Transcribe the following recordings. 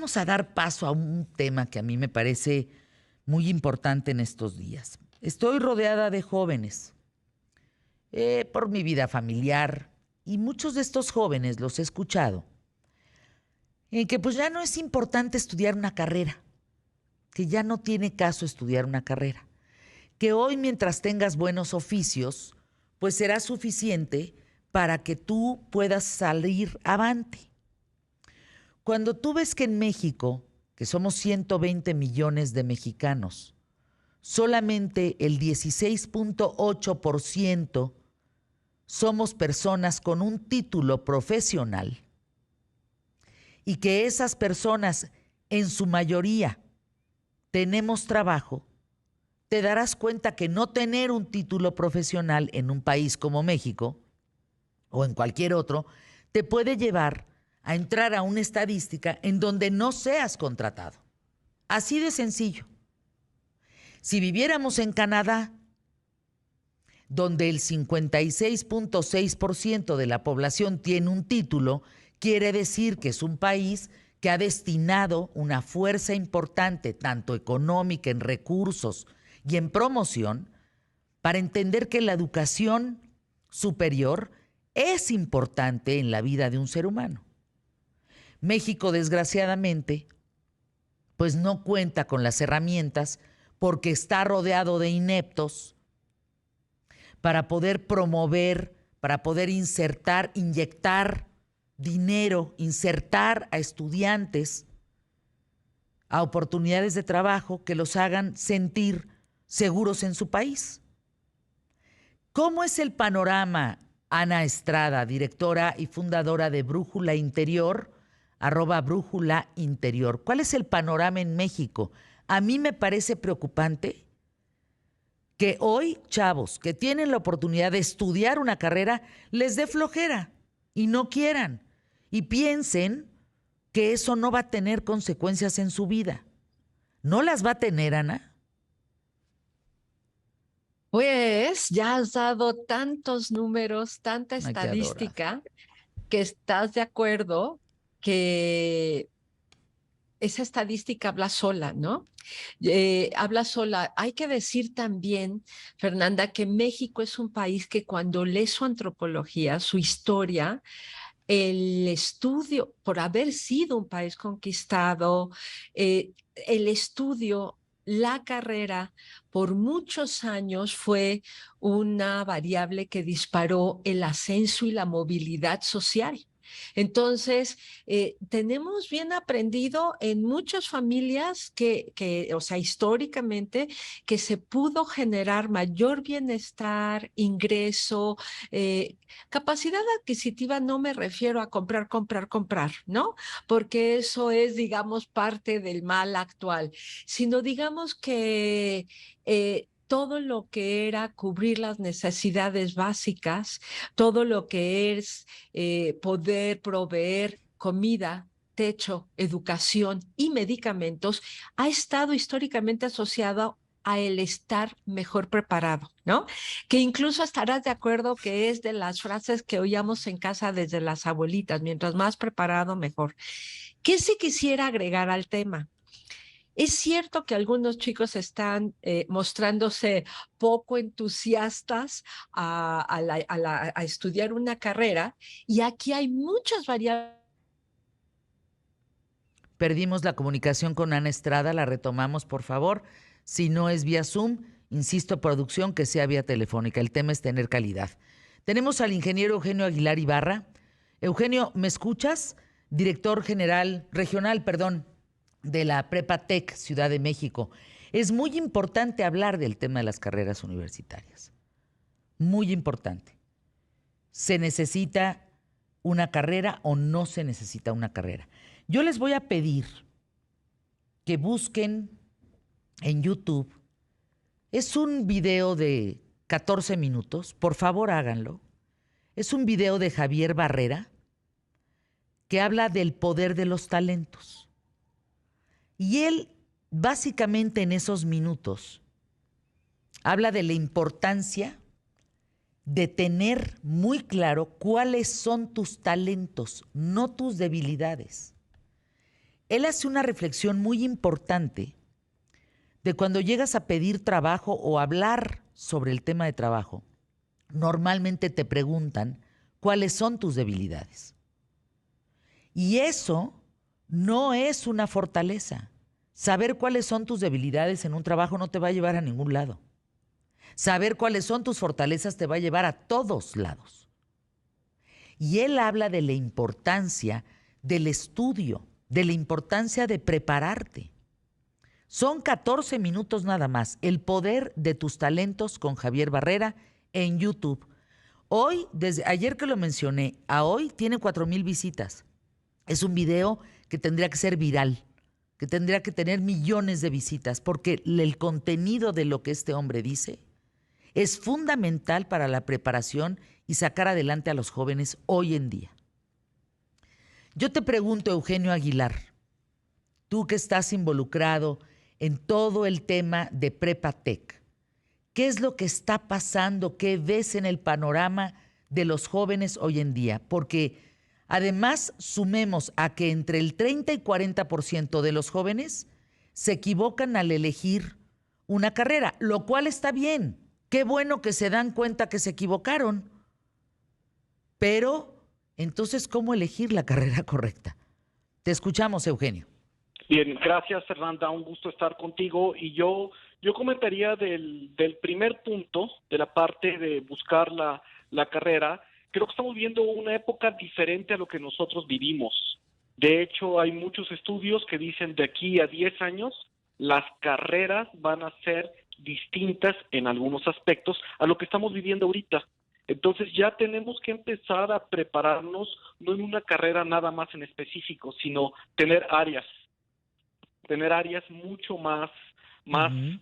vamos a dar paso a un tema que a mí me parece muy importante en estos días. Estoy rodeada de jóvenes por mi vida familiar y muchos de estos jóvenes los he escuchado en que pues ya no es importante estudiar una carrera, que ya no tiene caso estudiar una carrera, que hoy mientras tengas buenos oficios, pues será suficiente para que tú puedas salir avante. Cuando tú ves que en México, que somos 120 millones de mexicanos, solamente el 16.8% somos personas con un título profesional y que esas personas en su mayoría tenemos trabajo, te darás cuenta que no tener un título profesional en un país como México o en cualquier otro te puede llevar a entrar a una estadística en donde no seas contratado. Así de sencillo. Si viviéramos en Canadá, donde el 56.6% de la población tiene un título, quiere decir que es un país que ha destinado una fuerza importante, tanto económica, en recursos y en promoción, para entender que la educación superior es importante en la vida de un ser humano. México, desgraciadamente, pues no cuenta con las herramientas porque está rodeado de ineptos para poder promover, para poder insertar, inyectar dinero, insertar a estudiantes a oportunidades de trabajo que los hagan sentir seguros en su país. ¿Cómo es el panorama, Ana Estrada, directora y fundadora de Brújula Interior, @Brújula Interior? ¿Cuál es el panorama en México? A mí me parece preocupante que hoy chavos que tienen la oportunidad de estudiar una carrera les dé flojera y no quieran y piensen que eso no va a tener consecuencias en su vida. ¿No las va a tener, Ana? Pues ya has dado tantos números, tanta Ay, qué adorable. estadística, que estás de acuerdo que esa estadística habla sola, ¿no? Habla sola. Hay que decir también, Fernanda, que México es un país que cuando lee su antropología, su historia, el estudio, por haber sido un país conquistado, el estudio, la carrera, por muchos años fue una variable que disparó el ascenso y la movilidad social. Entonces, tenemos bien aprendido en muchas familias o sea, históricamente, que se pudo generar mayor bienestar, ingreso, capacidad adquisitiva. No me refiero a comprar, comprar, comprar, ¿no? Porque eso es, digamos, parte del mal actual, sino digamos que todo lo que era cubrir las necesidades básicas, todo lo que es poder proveer comida, techo, educación y medicamentos, ha estado históricamente asociado a el estar mejor preparado, ¿no? Que incluso estarás de acuerdo que es de las frases que oíamos en casa desde las abuelitas: mientras más preparado, mejor. ¿Qué sí quisiera agregar al tema? Es cierto que algunos chicos están mostrándose poco entusiastas a estudiar una carrera, y aquí hay muchas variables. Perdimos la comunicación con Ana Estrada, la retomamos, por favor. Si no es vía Zoom, insisto, producción, que sea vía telefónica. El tema es tener calidad. Tenemos al ingeniero Eugenio Aguilar Ibarra. Eugenio, ¿me escuchas? Director general, regional, perdón, de la Prepa Tech Ciudad de México. Es muy importante hablar del tema de las carreras universitarias. Muy importante. ¿Se necesita una carrera o no se necesita una carrera? Yo les voy a pedir que busquen en YouTube. Es un video de 14 minutos, por favor háganlo. Es un video de Javier Barrera que habla del poder de los talentos. Y él, básicamente en esos minutos, habla de la importancia de tener muy claro cuáles son tus talentos, no tus debilidades. él hace una reflexión muy importante de cuando llegas a pedir trabajo o hablar sobre el tema de trabajo. Normalmente te preguntan cuáles son tus debilidades. Y eso no es una fortaleza. Saber cuáles son tus debilidades en un trabajo no te va a llevar a ningún lado. Saber cuáles son tus fortalezas te va a llevar a todos lados. Y él habla de la importancia del estudio, de la importancia de prepararte. Son 14 minutos nada más. El poder de tus talentos con Javier Barrera en YouTube. Hoy, desde ayer que lo mencioné, a hoy tiene 4,000 visitas. Es un video que tendría que ser viral, que tendría que tener millones de visitas, porque el contenido de lo que este hombre dice es fundamental para la preparación y sacar adelante a los jóvenes hoy en día. Yo te pregunto, Eugenio Aguilar, tú que estás involucrado en todo el tema de Prepatec, ¿qué es lo que está pasando? ¿Qué ves en el panorama de los jóvenes hoy en día? Porque además sumemos a que entre el 30 y 40% de los jóvenes se equivocan al elegir una carrera, lo cual está bien. Qué bueno que se dan cuenta que se equivocaron. Pero, entonces, ¿cómo elegir la carrera correcta? Te escuchamos, Eugenio. Bien, gracias, Fernanda, un gusto estar contigo. Y yo comentaría del primer punto, de la parte de buscar la carrera. Creo que estamos viendo una época diferente a lo que nosotros vivimos. De hecho, hay muchos estudios que dicen de aquí a 10 años, las carreras van a ser distintas en algunos aspectos a lo que estamos viviendo ahorita. Entonces ya tenemos que empezar a prepararnos, no en una carrera nada más en específico, sino tener áreas mucho más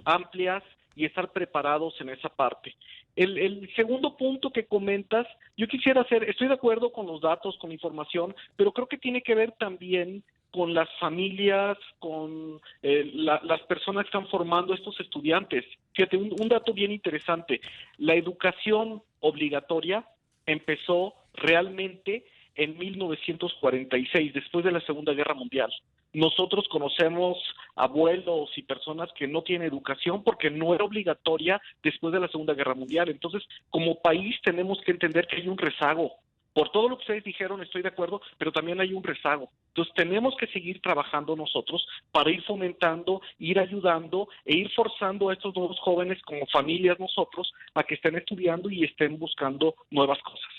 amplias y estar preparados en esa parte. El segundo punto que comentas, yo quisiera estoy de acuerdo con los datos, con la información, pero creo que tiene que ver también con las familias, con las personas que están formando a estos estudiantes. Fíjate, un dato bien interesante, la educación obligatoria empezó realmente en 1946, después de la Segunda Guerra Mundial. Nosotros conocemos abuelos y personas que no tienen educación porque no era obligatoria después de la Segunda Guerra Mundial. Entonces, como país tenemos que entender que hay un rezago. Por todo lo que ustedes dijeron, estoy de acuerdo, pero también hay un rezago. Entonces, tenemos que seguir trabajando nosotros para ir fomentando, ir ayudando e ir forzando a estos nuevos jóvenes como familias nosotros a que estén estudiando y estén buscando nuevas cosas.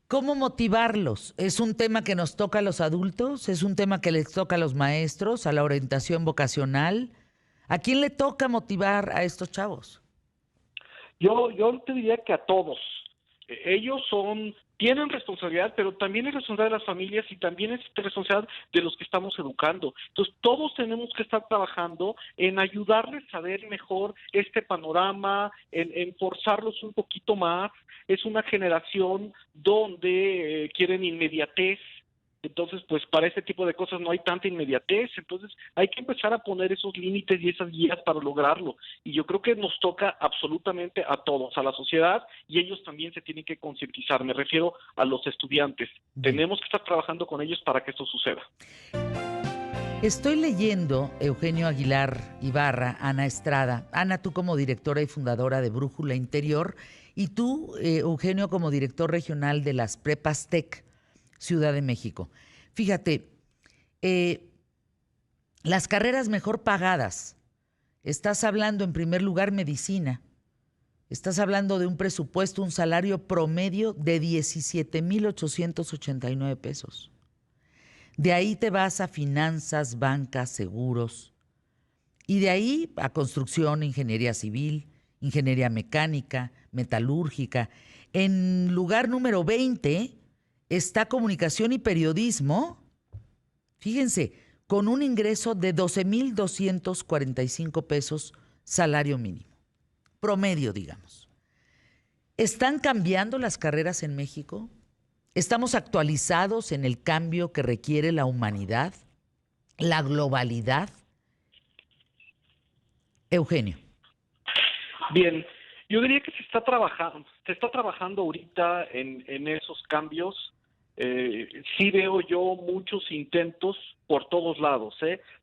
¿Cómo motivarlos? ¿Es un tema que nos toca a los adultos? ¿Es un tema que les toca a los maestros, a la orientación vocacional? ¿A quién le toca motivar a estos chavos? Yo te diría que a todos. Ellos tienen responsabilidad, pero también es responsabilidad de las familias y también es responsabilidad de los que estamos educando. Entonces, todos tenemos que estar trabajando en ayudarles a ver mejor este panorama, en forzarlos un poquito más. Es una generación donde quieren inmediatez. Entonces, pues para este tipo de cosas no hay tanta inmediatez, entonces hay que empezar a poner esos límites y esas guías para lograrlo. Y yo creo que nos toca absolutamente a todos, a la sociedad, y ellos también se tienen que concientizar. Me refiero a los estudiantes. Tenemos que estar trabajando con ellos para que esto suceda. Estoy leyendo, Eugenio Aguilar Ibarra, Ana Estrada. Ana, tú como directora y fundadora de Brújula Interior, y tú, Eugenio, como director regional de las Prepas Tec, Ciudad de México. Fíjate, las carreras mejor pagadas, estás hablando en primer lugar medicina, estás hablando de un presupuesto, un salario promedio de 17,889 pesos. De ahí te vas a finanzas, bancas, seguros, y de ahí a construcción, ingeniería civil, ingeniería mecánica, metalúrgica. En lugar número 20 está comunicación y periodismo, fíjense, con un ingreso de 12,245 pesos salario mínimo, promedio, digamos. ¿Están cambiando las carreras en México? ¿Estamos actualizados en el cambio que requiere la humanidad, la globalidad? Eugenio. Bien, yo diría que se está trabajando ahorita en esos cambios. sí veo yo muchos intentos por todos lados,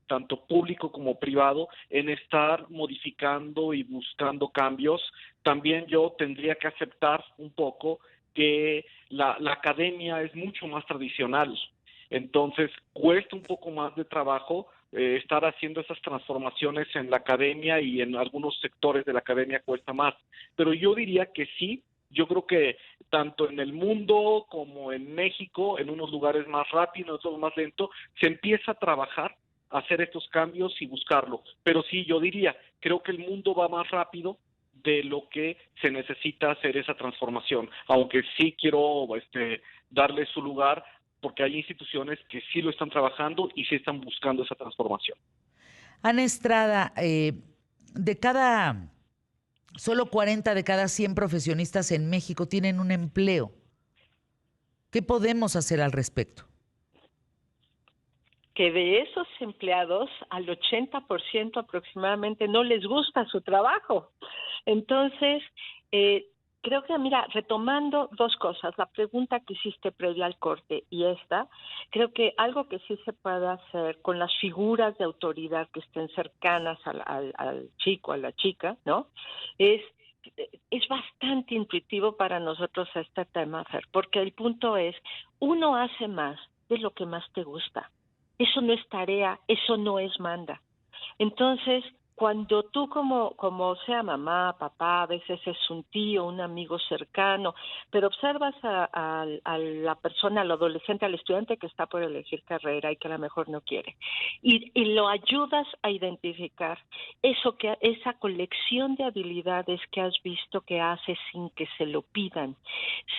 tanto público como privado, en estar modificando y buscando cambios. También yo tendría que aceptar un poco que la academia es mucho más tradicional, entonces cuesta un poco más de trabajo estar haciendo esas transformaciones en la academia, y en algunos sectores de la academia cuesta más, pero yo diría que sí. Yo creo que tanto en el mundo como en México, en unos lugares más rápido, en otros más lento, se empieza a trabajar, a hacer estos cambios y buscarlo. Pero sí, yo diría, creo que el mundo va más rápido de lo que se necesita hacer esa transformación, aunque sí quiero darle su lugar, porque hay instituciones que sí lo están trabajando y sí están buscando esa transformación. Ana Estrada, solo 40 de cada 100 profesionistas en México tienen un empleo. ¿Qué podemos hacer al respecto? Que de esos empleados, al 80% aproximadamente no les gusta su trabajo. Entonces, creo que, mira, retomando dos cosas, la pregunta que hiciste previa al corte y esta, creo que algo que sí se puede hacer con las figuras de autoridad que estén cercanas al chico, a la chica, ¿no? Es bastante intuitivo para nosotros este tema, Fer, porque el punto es, uno hace más de lo que más te gusta. Eso no es tarea, eso no es manda. Entonces, cuando tú como sea mamá, papá, a veces es un tío, un amigo cercano, pero observas a la persona, al adolescente, al estudiante que está por elegir carrera y que a lo mejor no quiere, y lo ayudas a identificar esa colección de habilidades que has visto que hace sin que se lo pidan,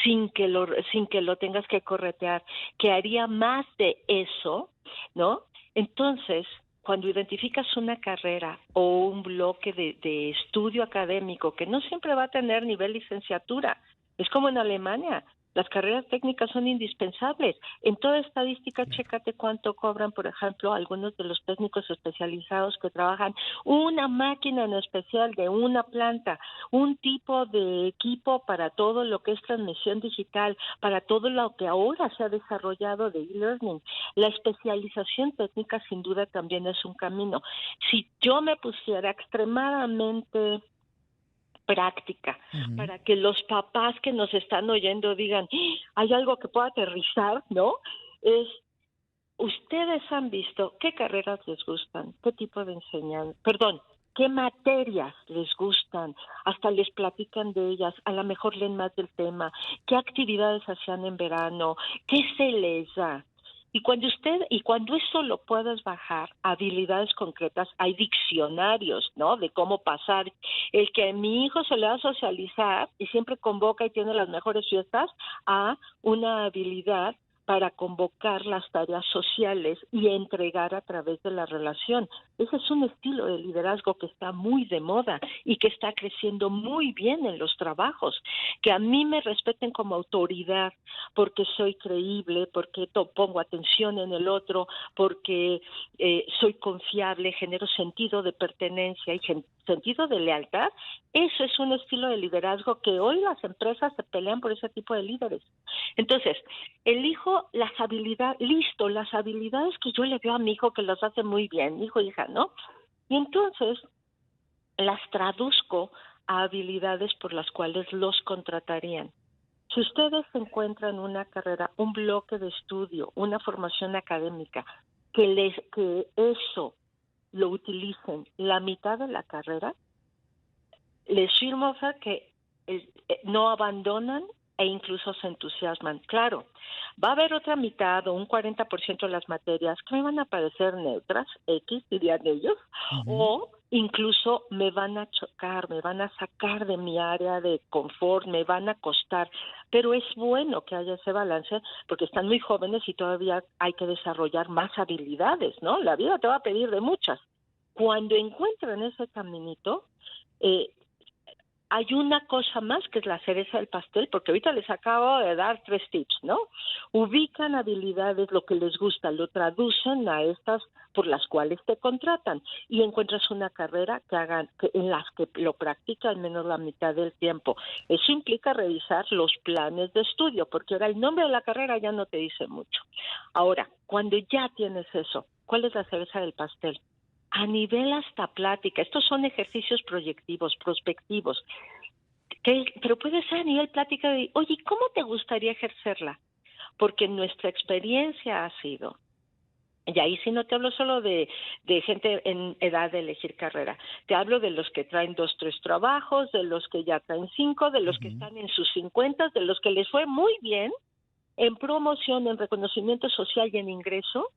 sin que lo tengas que corretear, que haría más de eso, ¿no? Entonces, cuando identificas una carrera o un bloque de estudio académico que no siempre va a tener nivel licenciatura, es como en Alemania, las carreras técnicas son indispensables. En toda estadística, chécate cuánto cobran, por ejemplo, algunos de los técnicos especializados que trabajan una máquina en especial de una planta, un tipo de equipo para todo lo que es transmisión digital, para todo lo que ahora se ha desarrollado de e-learning. La especialización técnica sin duda también es un camino. Si yo me pusiera extremadamente práctica, para que los papás que nos están oyendo digan, hay algo que pueda aterrizar, ¿no? Es, ustedes han visto qué carreras les gustan, qué tipo de enseñanza, qué materias les gustan, hasta les platican de ellas, a lo mejor leen más del tema, qué actividades hacían en verano, qué se les da. Y cuando eso lo puedes bajar a habilidades concretas, hay diccionarios, ¿no? De cómo pasar. El que a mi hijo se le va a socializar y siempre convoca y tiene las mejores fiestas, a una habilidad para convocar las tareas sociales y entregar a través de la relación. Ese es un estilo de liderazgo que está muy de moda y que está creciendo muy bien en los trabajos. Que a mí me respeten como autoridad porque soy creíble, porque pongo atención en el otro, porque soy confiable, genero sentido de pertenencia y sentido de lealtad. Eso es un estilo de liderazgo que hoy las empresas se pelean por ese tipo de líderes. Entonces, elijo las habilidades que yo le veo a mi hijo que las hace muy bien, hijo, hija, ¿no? Y entonces las traduzco a habilidades por las cuales los contratarían. Si ustedes encuentran una carrera, un bloque de estudio, una formación académica, que eso lo utilicen la mitad de la carrera, les firmo que no abandonan e incluso se entusiasman. Claro, va a haber otra mitad o un 40% de las materias que me van a parecer neutras, X dirían ellos, o incluso me van a chocar, me van a sacar de mi área de confort, me van a costar, pero es bueno que haya ese balance porque están muy jóvenes y todavía hay que desarrollar más habilidades, ¿no? La vida te va a pedir de muchas. Cuando encuentren ese caminito, hay una cosa más que es la cereza del pastel, porque ahorita les acabo de dar 3 tips, ¿no? Ubican habilidades, lo que les gusta, lo traducen a estas por las cuales te contratan y encuentras una carrera en las que lo practica al menos la mitad del tiempo. Eso implica revisar los planes de estudio, porque ahora el nombre de la carrera ya no te dice mucho. Ahora, cuando ya tienes eso, ¿cuál es la cereza del pastel? A nivel hasta plática, estos son ejercicios proyectivos, prospectivos, pero puede ser a nivel plática de, oye, ¿cómo te gustaría ejercerla? Porque nuestra experiencia ha sido, y ahí sí no te hablo solo de gente en edad de elegir carrera, te hablo de los que traen 2, 3 trabajos, de los que ya traen 5, de los que están en sus 50, de los que les fue muy bien en promoción, en reconocimiento social y en ingreso,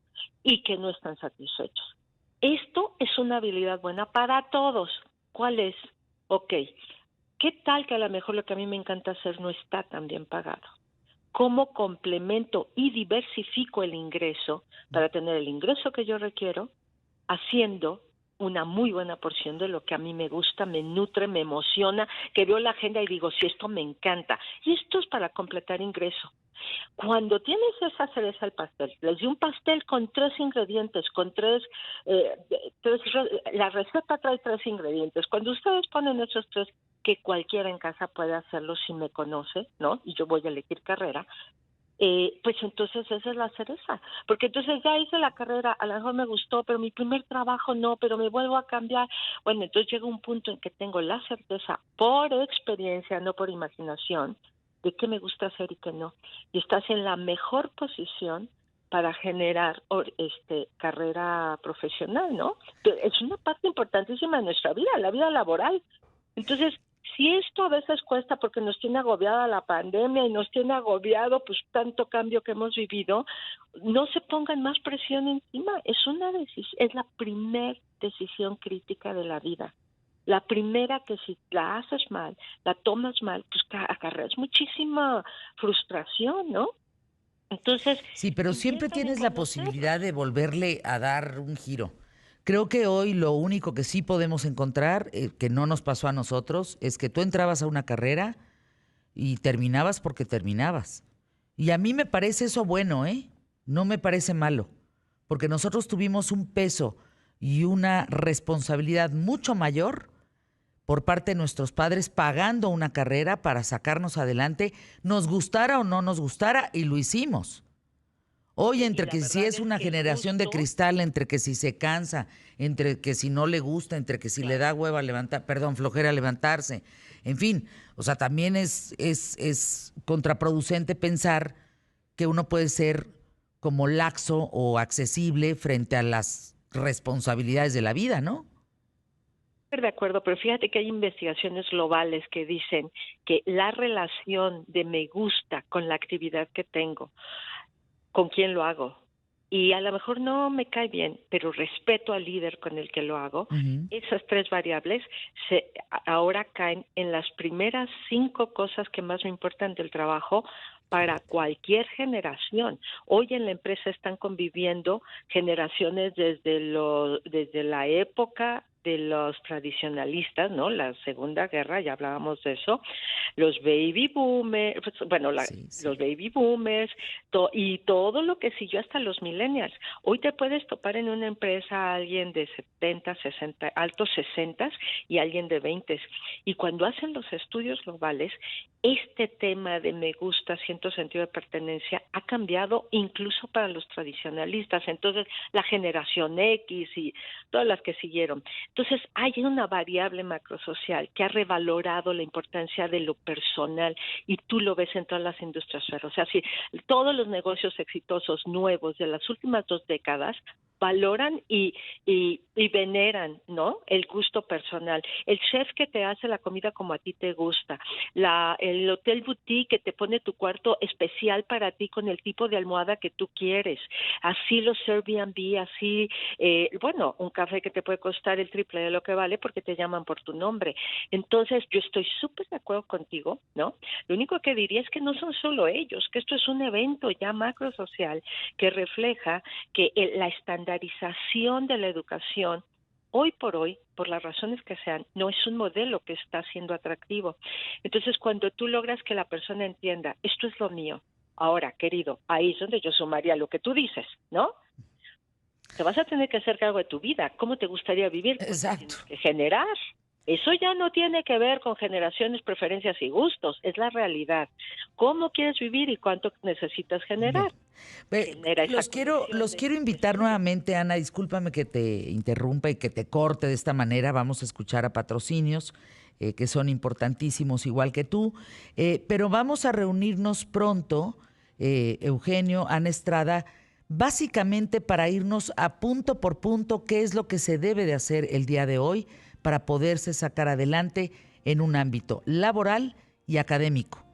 y que no están satisfechos. Esto es una habilidad buena para todos. ¿Cuál es? Ok, ¿qué tal que a lo mejor lo que a mí me encanta hacer no está tan bien pagado? ¿Cómo complemento y diversifico el ingreso para tener el ingreso que yo requiero, haciendo una muy buena porción de lo que a mí me gusta, me nutre, me emociona, que veo la agenda y digo, sí, esto me encanta? Y esto es para completar ingreso. Cuando tienes esa cereza al pastel, les di un pastel con 3 ingredientes, la receta trae 3 ingredientes. Cuando ustedes ponen esos 3, que cualquiera en casa puede hacerlo si me conoce, ¿no? Y yo voy a elegir carrera, pues entonces esa es la cereza, porque entonces ya hice la carrera, a lo mejor me gustó, pero mi primer trabajo no, pero me vuelvo a cambiar. Bueno, entonces llega un punto en que tengo la certeza por experiencia, no por imaginación, de qué me gusta hacer y qué no. Y estás en la mejor posición para generar carrera profesional, ¿no? Es una parte importantísima de nuestra vida, la vida laboral. Entonces, si esto a veces cuesta porque nos tiene agobiada la pandemia y nos tiene agobiado pues tanto cambio que hemos vivido, no se pongan más presión encima. Es la primer decisión crítica de la vida. La primera que si la haces mal, la tomas mal, pues acarreas muchísima frustración, ¿no? Entonces, Sí, pero siempre inviertan en tienes la conocerlos. posibilidad de volverle a dar un giro. Creo que hoy lo único que sí podemos encontrar, que no nos pasó a nosotros, es que tú entrabas a una carrera y terminabas porque terminabas. Y a mí me parece eso bueno, ¿eh? No me parece malo, porque nosotros tuvimos un peso y una responsabilidad mucho mayor por parte de nuestros padres pagando una carrera para sacarnos adelante, nos gustara o no nos gustara, y lo hicimos. Hoy, Y entre la que si verdad es es una que el generación de gusto, cristal, entre que si se cansa, entre que si no le gusta, entre que si le claro. da hueva levantar, perdón, flojera levantarse, en fin, o sea, también es contraproducente pensar que uno puede ser como laxo o accesible frente a las responsabilidades de la vida, ¿no? De acuerdo, pero fíjate que hay investigaciones globales que dicen que la relación de me gusta con la actividad que tengo, con quién lo hago, y a lo mejor no me cae bien, pero respeto al líder con el que lo hago, Ujú. esas 3 variables ahora caen en las primeras 5 cosas que más me importan del trabajo para cualquier generación. Hoy en la empresa están conviviendo generaciones desde la época de los tradicionalistas, ¿no? La Segunda Guerra, ya hablábamos de eso, los baby boomers, Sí, sí. los baby boomers, y todo lo que siguió hasta los millennials. Hoy te puedes topar en una empresa a alguien de 70, 60, altos 60 y alguien de 20. Y cuando hacen los estudios globales, este tema de me gusta, siento sentido de pertenencia, ha cambiado incluso para los tradicionalistas. Entonces, la generación X y todas las que siguieron. Entonces, hay una variable macrosocial que ha revalorado la importancia de lo personal y tú lo ves en todas las industrias. O sea, si todos los negocios exitosos nuevos de las últimas 2 décadas valoran y veneran, ¿no? El gusto personal. El chef que te hace la comida como a ti te gusta. El hotel boutique que te pone tu cuarto especial para ti con el tipo de almohada que tú quieres. Así los Airbnb, así, un café que te puede costar el triple de lo que vale porque te llaman por tu nombre. Entonces, yo estoy súper de acuerdo contigo, ¿no? Lo único que diría es que no son solo ellos, que esto es un evento ya macro social que refleja que la estandarización de la educación hoy por hoy, por las razones que sean, no es un modelo que está siendo atractivo. Entonces, cuando tú logras que la persona entienda, esto es lo mío, ahora, querido, ahí es donde yo sumaría lo que tú dices, ¿no? Te vas a tener que hacer cargo de tu vida. ¿Cómo te gustaría vivir? Pues Exacto. tienes que generar. Eso ya no tiene que ver con generaciones, preferencias y gustos, es la realidad. ¿Cómo quieres vivir y cuánto necesitas generar? Genera esa Los conexión quiero invitar tuyo. nuevamente, Ana, discúlpame que te interrumpa y que te corte de esta manera. Vamos a escuchar a patrocinios que son importantísimos, igual que tú. Pero vamos a reunirnos pronto, Eugenio, Ana Estrada, básicamente para irnos a punto por punto qué es lo que se debe de hacer el día de hoy para poderse sacar adelante en un ámbito laboral y académico.